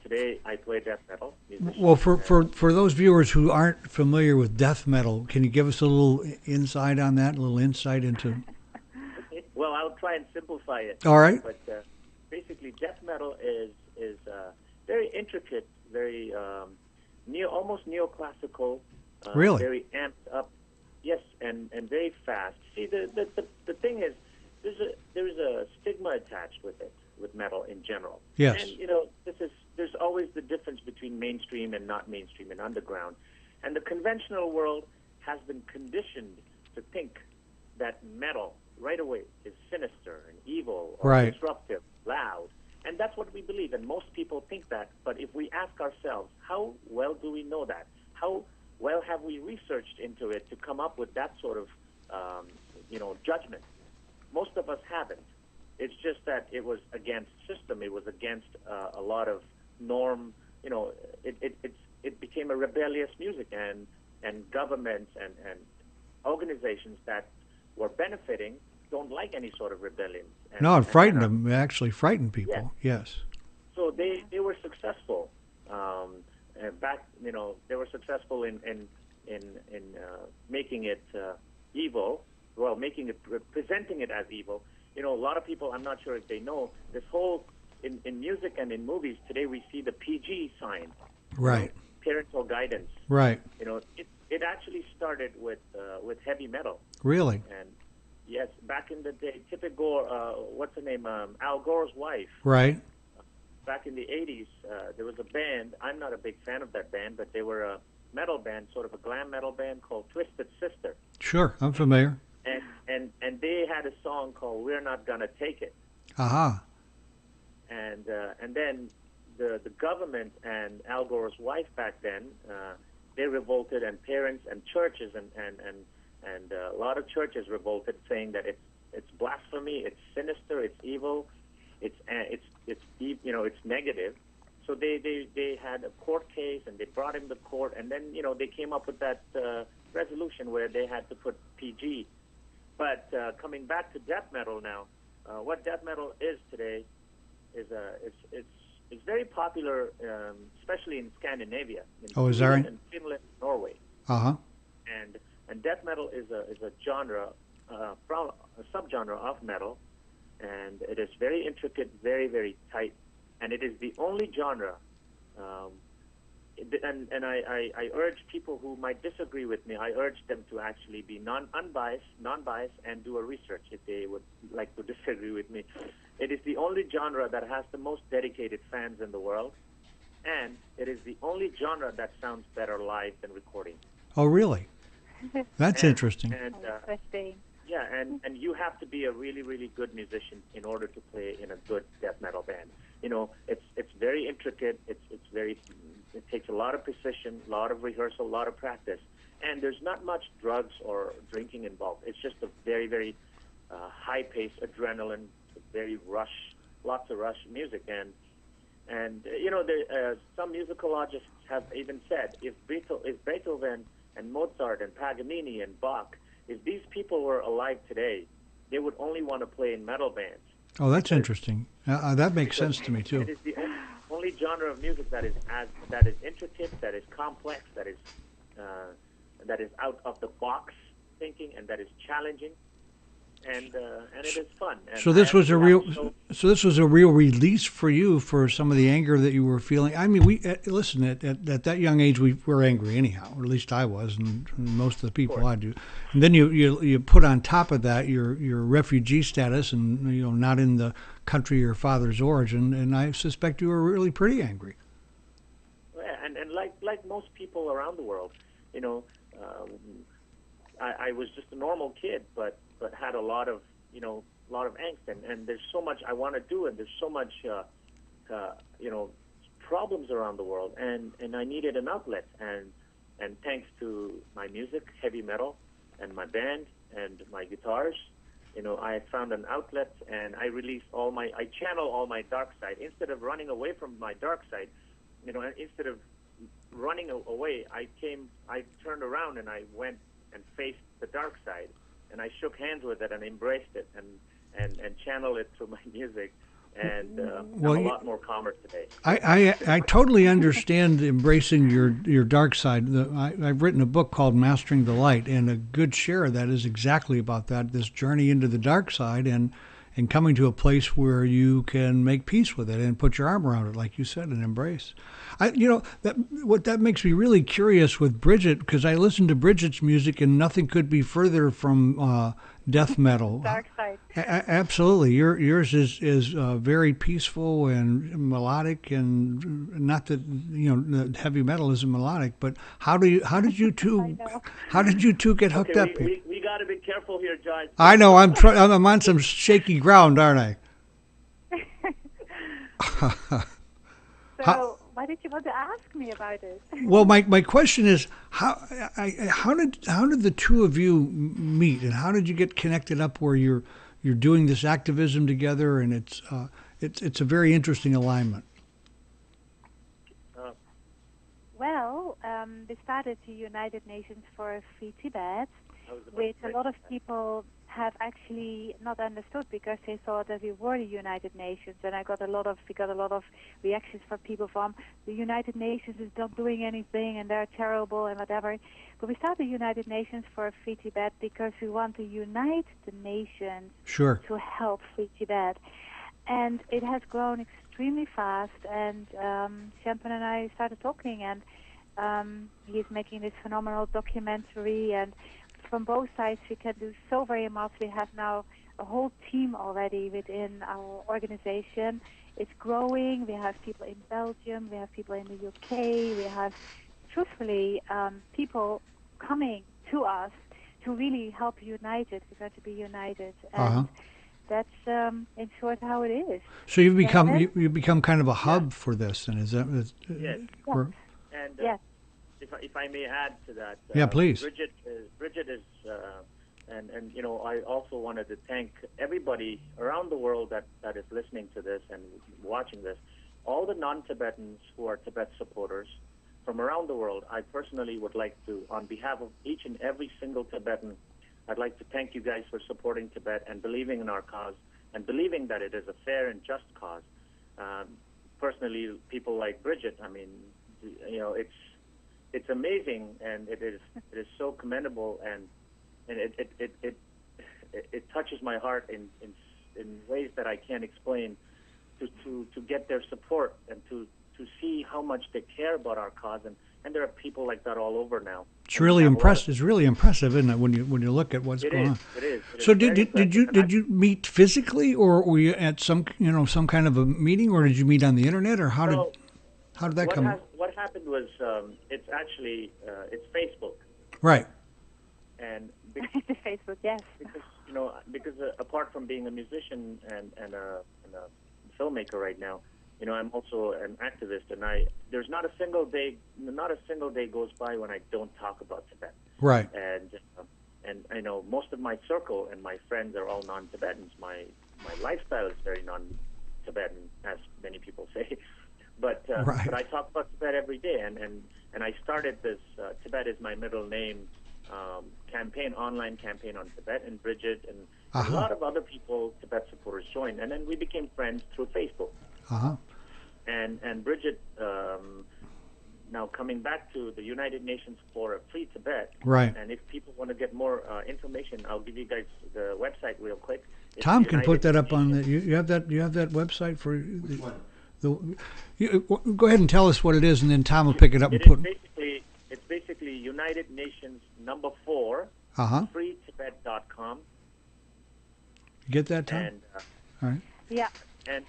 today I play death metal. Well, for those viewers who aren't familiar with death metal, can you give us a little insight on that, a little insight into? Well, I'll try and simplify it. All right. But basically, death metal is very intricate, very almost neoclassical, really? Very amped up. Yes, and very fast. See, the thing is, there's a stigma attached with it, with metal in general. Yes. And there's always the difference between mainstream and not mainstream and underground. And the conventional world has been conditioned to think that metal right away is sinister and evil or right. disruptive, loud. And that's what we believe, and most people think that. But if we ask ourselves, how well do we know that? How well have we researched into it to come up with that sort of, judgment? Most of us haven't. It's just that it was against system. It was against a lot of norm. It became a rebellious music, and governments and organizations that were benefiting don't like any sort of rebellion. It frightened them. It actually frightened people. Yes. So they were successful. They were successful in making it evil. Well, presenting it as evil. A lot of people, I'm not sure if they know, this whole, in music and in movies, today we see the PG sign. Right. Parental guidance. Right. It actually started with heavy metal. Really? And yes, back in the day, Tibet Gore, what's her name? Al Gore's wife. Right. Back in the 80s, there was a band. I'm not a big fan of that band, but they were a metal band, sort of a glam metal band called Twisted Sister. Sure, I'm familiar. And they had a song called "We're Not Gonna Take It." Aha. And then the government and Al Gore's wife back then, they revolted, and parents and churches and a lot of churches revolted, saying that it's blasphemy, it's sinister, it's evil, it's negative. So they had a court case, and they brought him to court, and then they came up with that resolution where they had to put PG. But coming back to death metal now, what death metal is today is it's very popular, especially in Scandinavia. Is that right? In Finland, Norway. Uh-huh. And death metal is a genre, a subgenre of metal, and it is very intricate, very, very tight, and it is the only genre. And I urge people who might disagree with me, I urge them to actually be non-biased, and do a research if they would like to disagree with me. It is the only genre that has the most dedicated fans in the world, and it is the only genre that sounds better live than recording. Oh, really? That's interesting. Interesting. Yeah, and you have to be a really, really good musician in order to play in a good death metal band. It's very intricate. It takes a lot of precision, a lot of rehearsal, a lot of practice, and there's not much drugs or drinking involved. It's just a very, very high-paced adrenaline, very lots of rush music, and some musicologists have even said if Beethoven and Mozart and Paganini and Bach, if these people were alive today, they would only want to play in metal bands. Oh, that's interesting. That makes sense to me too. It is the only genre of music that is intricate, that is complex, that is out of the box thinking, and that is challenging, and it is fun. And so this was a real release for you for some of the anger that you were feeling. I mean, listen, at that young age we were angry anyhow, or at least I was, and most of the people I do. And then you put on top of that your refugee status, and not in the country of your father's origin, and I suspect you were really pretty angry. Yeah, and like most people around the world, I was just a normal kid, but had a lot of angst, and there's so much I want to do, and there's so much problems around the world, and I needed an outlet, and thanks to my music, heavy metal, and my band and my guitars, I found an outlet, and I channel all my dark side instead of running away from my dark side. Instead of running away, I turned around and I went and faced the dark side, and I shook hands with it and embraced it and channeled it through my music, and I'm a lot more calmer today. I totally understand embracing your dark side. I've written a book called Mastering the Light, and a good share of that is exactly about that, this journey into the dark side, and and coming to a place where you can make peace with it and put your arm around it, like you said, and embrace. That makes me really curious with Brigitte, because I listen to Brigitte's music and nothing could be further from death metal. Dark side. Absolutely, yours is very peaceful and melodic, and not that the heavy metal isn't melodic, but how did you two get hooked up here? We got to be careful here, John. I know I'm on some shaky ground, aren't I? So why did you want to ask me about it? Well, my question is how did the two of you meet, and how did you get connected up where you're doing this activism together, and it's a very interesting alignment. Well, we started the United Nations for a Free Tibet, which a lot of people have actually not understood, because they thought that we were the United Nations, and we got a lot of reactions from people from the United Nations is not doing anything and they're terrible and whatever. But we started the United Nations for a Free Tibet because we want to unite the nations to help Free Tibet. And it has grown extremely fast, and Champagne and I started talking, and he's making this phenomenal documentary, and from both sides we can do so very much. We have now a whole team already within our organization. It's growing. We have people in Belgium, we have people in the UK, we have, truthfully, people coming to us to really help unite it. We're going to be united. And that's in short how it is. So you've become kind of a hub for this, and is that? Yes. And yes. If I may add to that, yeah, please. Brigitte is, and I also wanted to thank everybody around the world that is listening to this and watching this, all the non-Tibetans who are Tibet supporters from around the world. I personally would like to, on behalf of each and every single Tibetan, I'd like to thank you guys for supporting Tibet and believing in our cause and believing that it is a fair and just cause. Personally, people like Brigitte, I mean, it's amazing, and it is so commendable, and it touches my heart in ways that I can't explain, to get their support and to see how much they care about our cause, and there are people like that all over now. It's really impressive. It's really impressive, isn't it, when you look at what's going on? It is. So did you meet physically, or were you at some kind of a meeting, or did you meet on the internet, or how did that come? What happened was it's actually it's Facebook. Right. And Facebook, yes. Because apart from being a musician and a filmmaker right now, I'm also an activist, and there's not a single day goes by when I don't talk about Tibet. Right. And I know most of my circle and my friends are all non-Tibetans. My lifestyle is very non-Tibetan, as many people say. But I talk about Tibet every day, and I started this Tibet is my middle name online campaign on Tibet, and Brigitte and a lot of other people, Tibet supporters, joined, and then we became friends through Facebook. And Brigitte, now coming back to the United Nations for a Free Tibet, right? And if people want to get more information, I'll give you guys the website real quick. It's Tom can put that up on the. You have that website for. Which one? Go ahead and tell us what it is, and then Tom will pick it up and put. It's basically United Nations #4 freetibet.com. Get that, Tom? And, all right. Yeah. And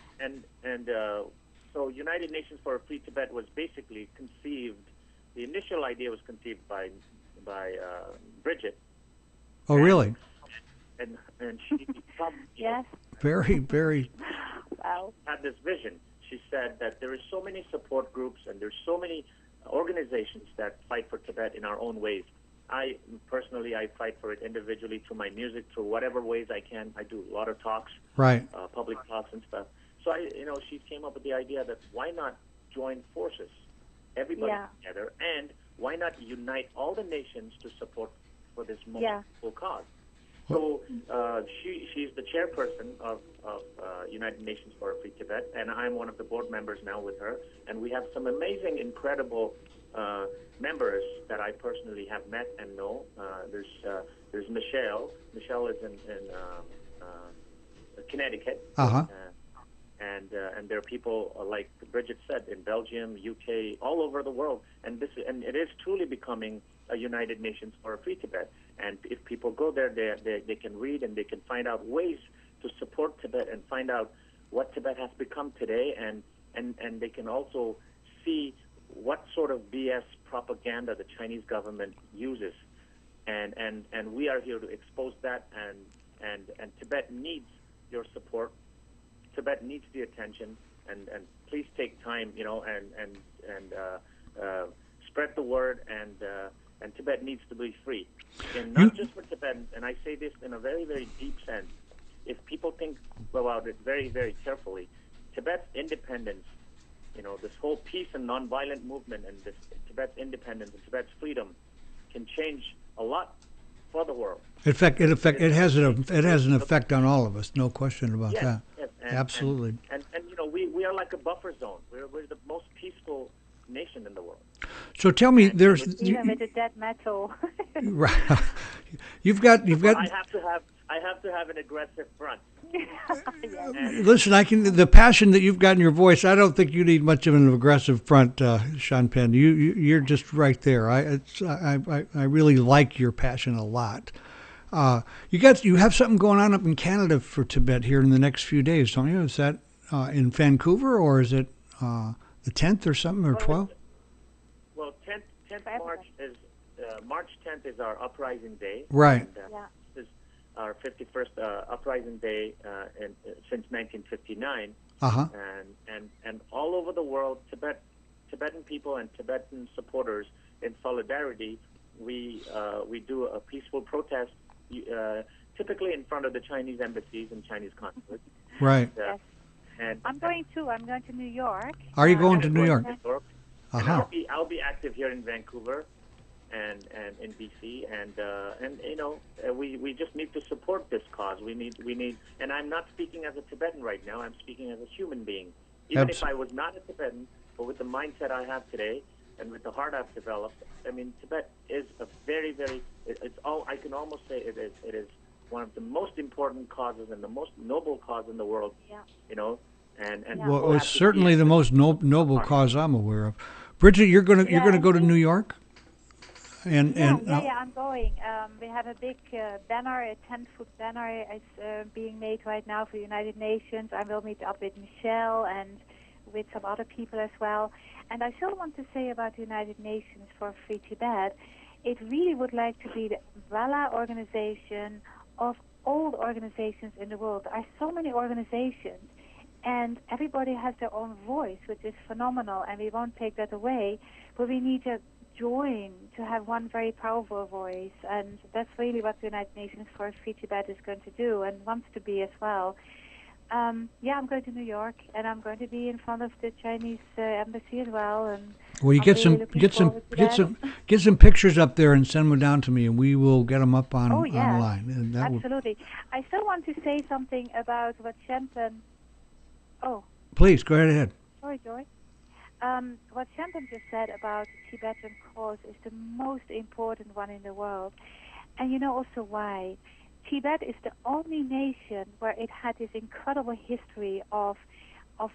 so United Nations for a Free Tibet was basically conceived. The initial idea was conceived by Brigitte. Oh, really? And she yes. Very, very. Wow. Had this vision. She said that there is so many support groups and there's so many organizations that fight for Tibet in our own ways. I fight for it individually through my music, through whatever ways I can. I do a lot of talks, right? Public talks and stuff. So she came up with the idea that why not join forces, everybody together, and why not unite all the nations to support for this wonderful cause. So she's the chairperson of United Nations for a Free Tibet, and I'm one of the board members now with her. And we have some amazing, incredible members that I personally have met and know. There's Michelle. Michelle is in Connecticut. Uh-huh. And there are people like Brigitte said in Belgium, UK, all over the world, and it is truly becoming a United Nations for a free Tibet. And if people go there, they can read and they can find out ways to support Tibet and find out what Tibet has become today, and they can also see what sort of BS propaganda the Chinese government uses, and we are here to expose that, and Tibet needs your support. Tibet needs the attention, and please take time, and spread the word, and Tibet needs to be free, and not just for Tibet. And I say this in a very, very deep sense. If people think about it very, very carefully, Tibet's independence, this whole peace and nonviolent movement, and this Tibet's independence and Tibet's freedom can change a lot for the world. In fact, it has an effect on all of us. No question about that. Yes, Absolutely. And we are like a buffer zone. We're the most peaceful nation in the world. So tell me, there's even with the death metal. Right. You've got. I have to have an aggressive front. Listen, the passion that you've got in your voice. I don't think you need much of an aggressive front, Sean Penn. You're just right there. I really like your passion a lot. You have something going on up in Canada for Tibet here in the next few days, don't you? Is that in Vancouver, or is it the 10th or something, or 12th? Well, 10th March 10th is our uprising day. Right. And, this is our 51st uprising day since 1959. Uh-huh. And all over the world, Tibetan people and Tibetan supporters in solidarity, we do a peaceful protest, typically in front of the Chinese embassies and Chinese consulates. Right. Yes. And I'm going to New York. Are you going to New York? Uh-huh. I'll be active here in Vancouver and in BC, and we just need to support this cause. We need, and I'm not speaking as a Tibetan right now. I'm speaking as a human being. Even if I was not a Tibetan, but with the mindset I have today and with the heart I've developed, I mean, Tibet is a very, very. I can almost say it is one of the most important causes and the most noble cause in the world. Yeah. Well, it's certainly the most noble cause I'm aware of. Brigitte, you're gonna go to New York. I'm going. We have a big banner, a 10-foot banner is being made right now for the United Nations. I will meet up with Michelle and with some other people as well. And I still want to say about the United Nations for Free Tibet, it really would like to be the umbrella organization of all the organizations in the world. There are so many organizations, and everybody has their own voice, which is phenomenal, and we won't take that away, but we need to join to have one very powerful voice, and that's really what the United Nations for Free Tibet is going to do and wants to be as well. I'm going to New York, and I'm going to be in front of the Chinese embassy as well. And well, you get some pictures up there and send them down to me, and we will get them up online. And absolutely. I still want to say something about what Shenpen. Oh. Please go ahead. Sorry, Joy. What Shenpen just said about the Tibetan cause is the most important one in the world, and you know also why. Tibet is the only nation where it had this incredible history of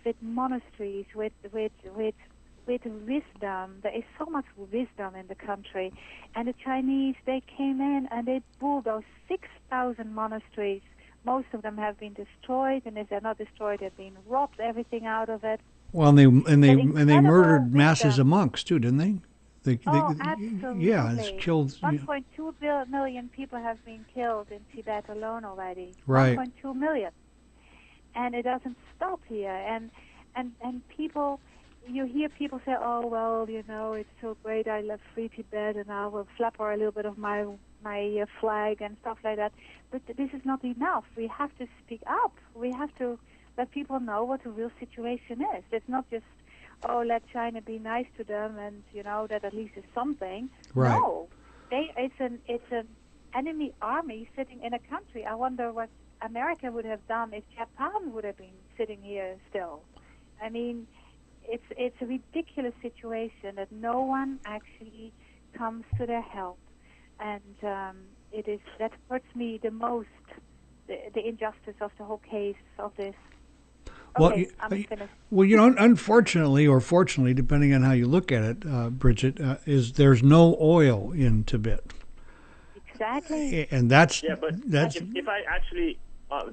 with monasteries, with wisdom. There is so much wisdom in the country. And the Chinese, they came in and they bulldozed 6,000 monasteries. Most of them have been destroyed, and if they're not destroyed, they've been robbed everything out of it. Well, and they murdered masses of monks too, didn't they? Absolutely. Yeah, it's killed. 1.2 million people have been killed in Tibet alone already. Right. 1.2 million. And it doesn't stop here. And people, you hear people say, oh, well, it's so great, I love Free Tibet, and I will flapper a little bit of my flag and stuff like that. But this is not enough. We have to speak up. We have to let people know what the real situation is. It's not just, oh, let China be nice to them, and that at least is something. Right. No, it's an enemy army sitting in a country. I wonder what America would have done if Japan would have been sitting here still. I mean, it's a ridiculous situation that no one actually comes to their help, and that hurts me the most the injustice of the whole case of this. Well, Okay, I'm finished. Well, unfortunately or fortunately, depending on how you look at it, Brigitte, is there's no oil in Tibet. Exactly. And that's if I actually,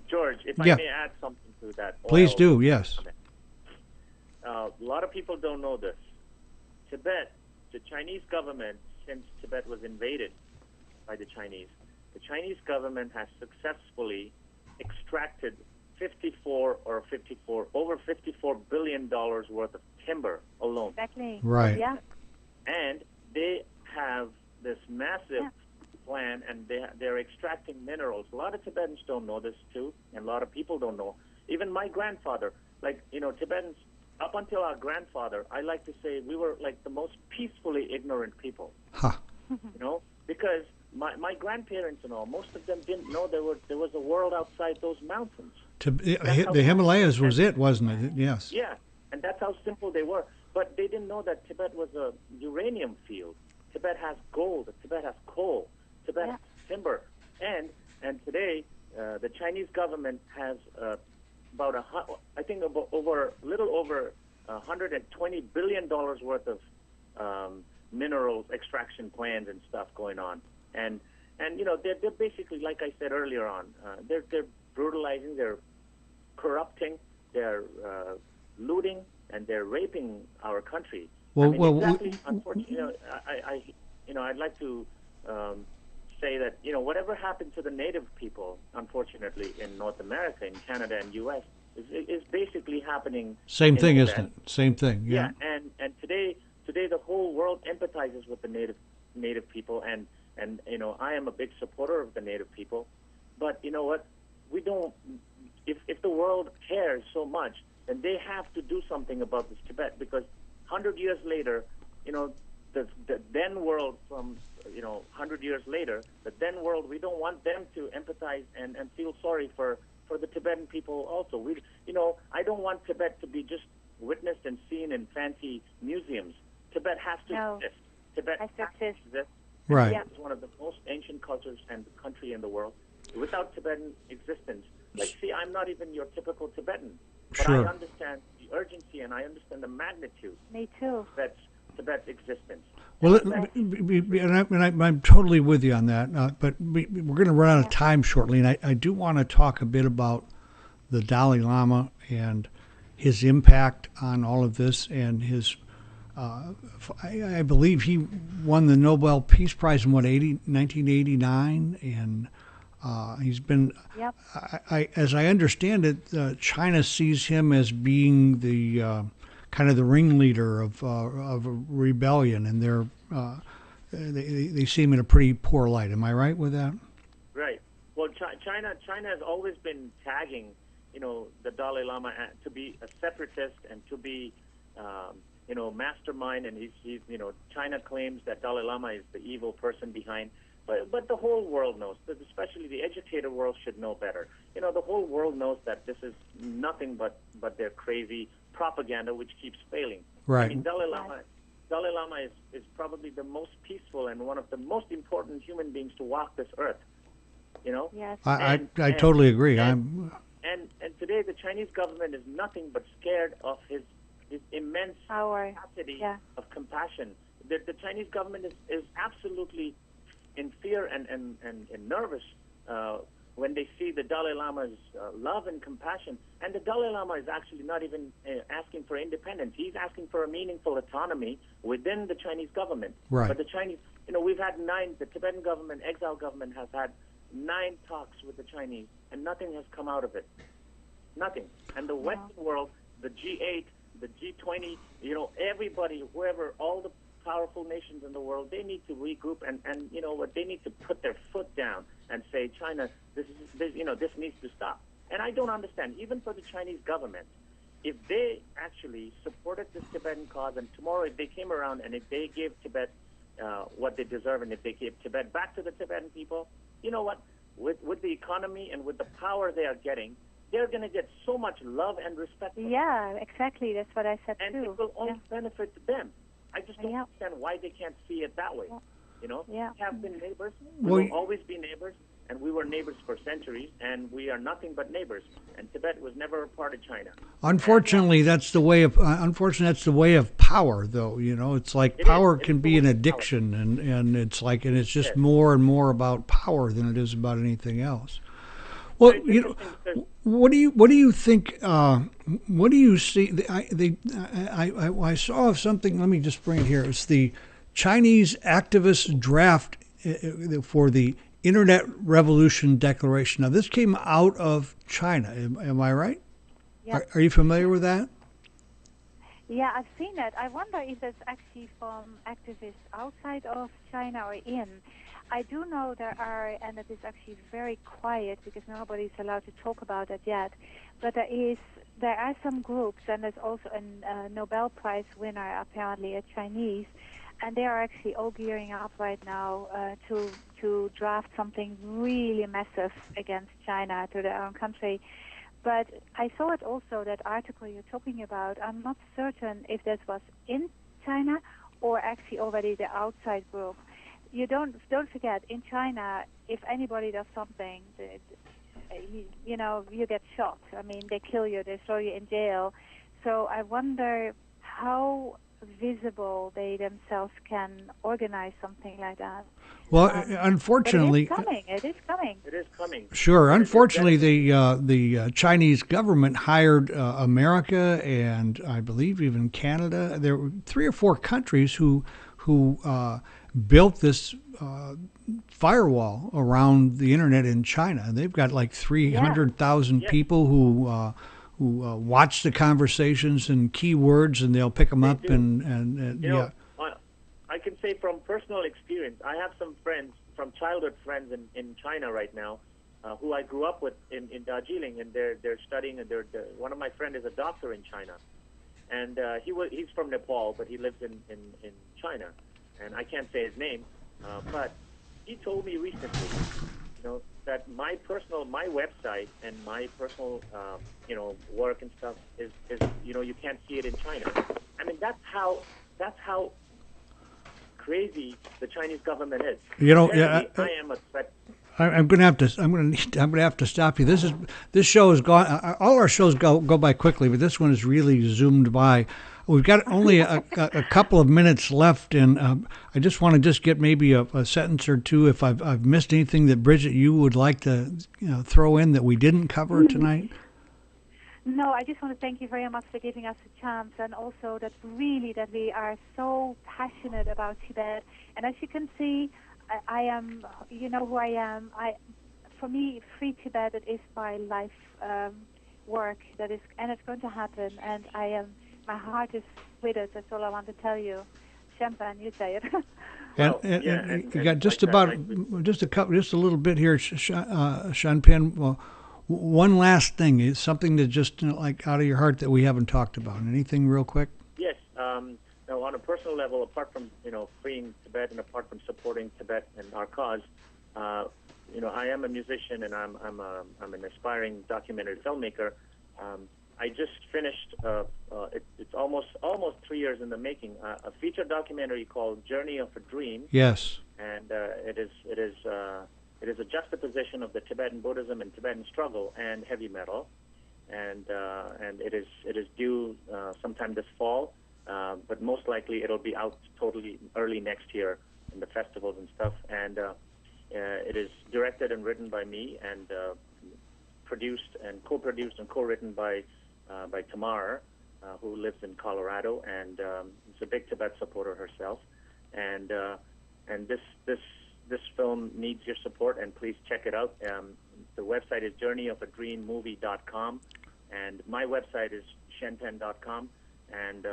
George, if Yeah. I may add something to that. Please oil do. Yes. comment. A lot of people don't know this. Tibet, the Chinese government, since Tibet was invaded by the Chinese government has successfully extracted over $54 billion worth of timber alone. Exactly. Right. Yeah. And they have this massive plan, and they're extracting minerals. A lot of Tibetans don't know this too, and a lot of people don't know. Even my grandfather, Tibetans, up until our grandfather, I like to say we were like the most peacefully ignorant people. Huh. Because my grandparents and all, most of them didn't know there was a world outside those mountains. The Himalayas was it, wasn't it? Yes. Yeah, and that's how simple they were. But they didn't know that Tibet was a uranium field. Tibet has gold. Tibet has coal. Tibet has timber. And today, the Chinese government has about little over $120 billion worth of minerals extraction plans and stuff going on. And they're basically, like I said earlier on, they're brutalizing, they're corrupting, they're looting, and they're raping our country. Unfortunately, I'd like to say that whatever happened to the native people, unfortunately, in North America, in Canada and U.S. is basically happening. Same thing, Tibet. isn't it? Same thing. Yeah. And today the whole world empathizes with the native people, and I am a big supporter of the native people. But you know what? We don't. If the world cares so much, then they have to do something about this Tibet, because 100 years later, the then world from 100 years later, the then world, we don't want them to empathize and feel sorry for the Tibetan people also. I don't want Tibet to be just witnessed and seen in fancy museums. Tibet has to exist. Tibet has to exist. Right. It's one of the most ancient cultures and country in the world. Without Tibetan existence, I'm not even your typical Tibetan, but Sure. I understand the urgency and I understand the magnitude. Me too. Tibet's existence. Well, I'm totally with you on that, but we're going to run out of time shortly, and I do want to talk a bit about the Dalai Lama and his impact on all of this, and his. I believe he won the Nobel Peace Prize in 1989, and he's been. Yep. As I understand it, China sees him as being the kind of the ringleader of a rebellion, and they see him in a pretty poor light. Am I right with that? Right. Well, China has always been tagging, the Dalai Lama to be a separatist and to be, mastermind. And he's China claims that Dalai Lama is the evil person behind. But the whole world knows, especially the educated world should know better. The whole world knows that this is nothing but their crazy propaganda, which keeps failing. Right. I mean, Dalai Lama is probably the most peaceful and one of the most important human beings to walk this earth. Yes. I totally agree. And today the Chinese government is nothing but scared of his immense power, capacity of compassion. The Chinese government is absolutely in fear and nervous when they see the Dalai Lama's love and compassion. And the Dalai Lama is actually not even asking for independence. He's asking for a meaningful autonomy within the Chinese government. Right. But the Chinese, we've had the Tibetan government, exile government has had 9 talks with the Chinese, and nothing has come out of it. Nothing. And the Western world, the G8, the G20, everybody, whoever, all the powerful nations in the world, they need to regroup and they need to put their foot down and say, China, this needs to stop. And I don't understand, even for the Chinese government, if they actually supported this Tibetan cause, and tomorrow if they came around and if they gave Tibet what they deserve, and if they gave Tibet back to the Tibetan people, you know what? With the economy and with the power they are getting, they're going to get so much love and respect. Yeah, exactly. That's what I said and too. And it will only benefit them. I just don't understand why they can't see it that way. Have been neighbors. We will always be neighbors. and we were neighbors for centuries, and we are nothing but neighbors. And Tibet was never a part of China. Unfortunately, that's the way of power, though. It's like power can be an addiction, and it's just more and more about power than it is about anything else. Well, what do you think? What do you see? I saw something. Let me just bring it here. It's the Chinese activist draft for the Internet Revolution Declaration. Now, this came out of China. Am I right? Yeah. Are you familiar with that? Yeah, I've seen it. I wonder if it's actually from activists outside of China or in. I do know there are, and it is actually very quiet because nobody's allowed to talk about it yet, but there are some groups, and there's also a Nobel Prize winner, apparently a Chinese, and they are actually all gearing up right now to draft something really massive against China, to their own country. But I saw it also, that article you're talking about. I'm not certain if this was in China or actually already the outside group. You don't forget, in China, if anybody does something, you get shot. I mean, they kill you, they throw you in jail. So I wonder how visible they themselves can organize something like that. Well, unfortunately, it is coming. Sure. Unfortunately, the Chinese government hired America and I believe even Canada. There were 3 or 4 countries who built this firewall around the internet in China. They've got like 300,000 people who watch the conversations and keywords, and they'll pick them up and I can say from personal experience, I have some friends, from childhood friends in China right now, who I grew up with in Darjeeling, and they're studying, and one of my friends is a doctor in China, and he's from Nepal, but he lives in China, and I can't say his name, but he told me recently, that my website and my personal work and stuff is you can't see it in China. I mean, that's how crazy the Chinese government is. I am a threat. I'm going to have to stop you. This show is gone. All our shows go by quickly, but this one is really zoomed by. We've got only a couple of minutes left, and I just want to get maybe a sentence or two. If I've missed anything that Brigitte you would like to throw in that we didn't cover tonight. No, I just want to thank you very much for giving us a chance, and also that we are so passionate about Tibet. And as you can see, I am, who I am. For me, Free Tibet, it is my life work. And it's going to happen. And my heart is with it. That's all I want to tell you. Champagne, you say it. And you got just a little bit here, Champagne. Well, one last thing is something that just like out of your heart that we haven't talked about. Anything real quick? Yes. Now, on a personal level, apart from freeing Tibet and apart from supporting Tibet and our cause, I am a musician and I'm an aspiring documentary filmmaker. I just finished. It's almost 3 years in the making. A feature documentary called "Journey of a Dream." Yes. And it is a juxtaposition of the Tibetan Buddhism and Tibetan struggle and heavy metal, and it is due sometime this fall, but most likely it'll be out totally early next year in the festivals and stuff. And it is directed and written by me, and produced and co-produced and co-written by Tamar, who lives in Colorado, and is a big Tibet supporter herself, and this film needs your support, and please check it out. The website is journeyofadreammovie.com, and my website is shenpen.com. And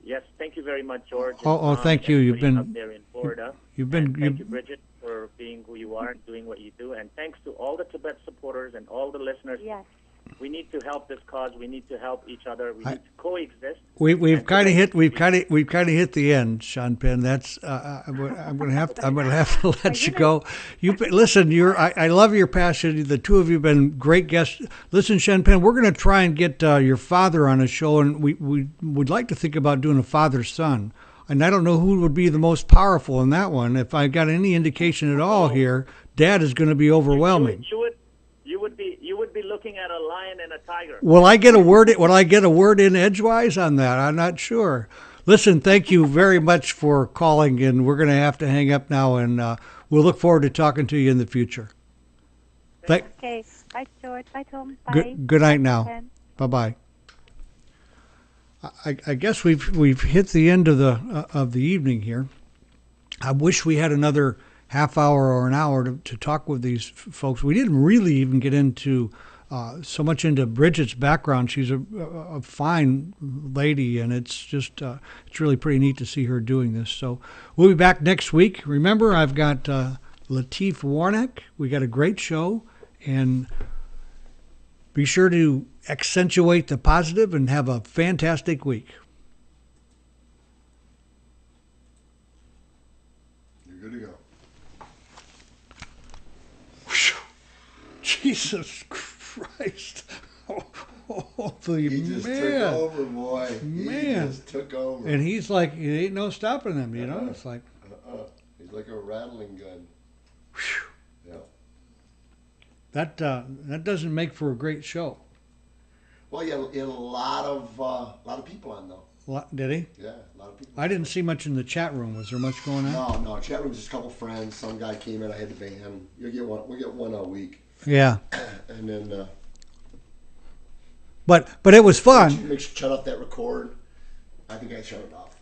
yes, thank you very much, George. Thank you. You've been up there in Florida. Thank you, Brigitte, for being who you are and doing what you do. And thanks to all the Tibet supporters and all the listeners. Yes. We need to help this cause. We need to help each other. We need to coexist. We've kind of hit the end, Sean Penn. That's I'm going to have to let you go. Listen. I love your passion. The two of you have been great guests. Listen, Sean Penn, we're going to try and get your father on a show, and we would like to think about doing a father-son. And I don't know who would be the most powerful in that one. If I got any indication at all here, Dad is going to be overwhelming. You would be looking at a lion and a tiger. Will I get a word? Will I get a word in edgewise on that? I'm not sure. Listen, thank you very much for calling, and we're going to have to hang up now, and we'll look forward to talking to you in the future. Okay. Bye, George. Bye, Tom. Bye. Good night now. Bye-bye. I guess we've hit the end of the evening here. I wish we had another half hour or an hour to talk with these folks. We didn't really even get into so much into Brigitte's background. She's a fine lady, and it's really pretty neat to see her doing this. So we'll be back next week. Remember, I've got Lateef Warnock. We got a great show, and be sure to accentuate the positive and have a fantastic week. You're good to go. Jesus Christ. Holy he just man. took over, boy. Man. He just took over. And he's like, it ain't no stopping him, you know? It's like. He's like a rattling gun. Whew. Yeah. That doesn't make for a great show. Well, he had a lot of people on, though. Did he? Yeah, a lot of people. I didn't see much in the chat room. Was there much going on? No. Chat room was just a couple friends. Some guy came in. I had to ban him. We'll get one a week. Yeah. And then. But it was fun. Make sure shut off that record. I think I shut it off.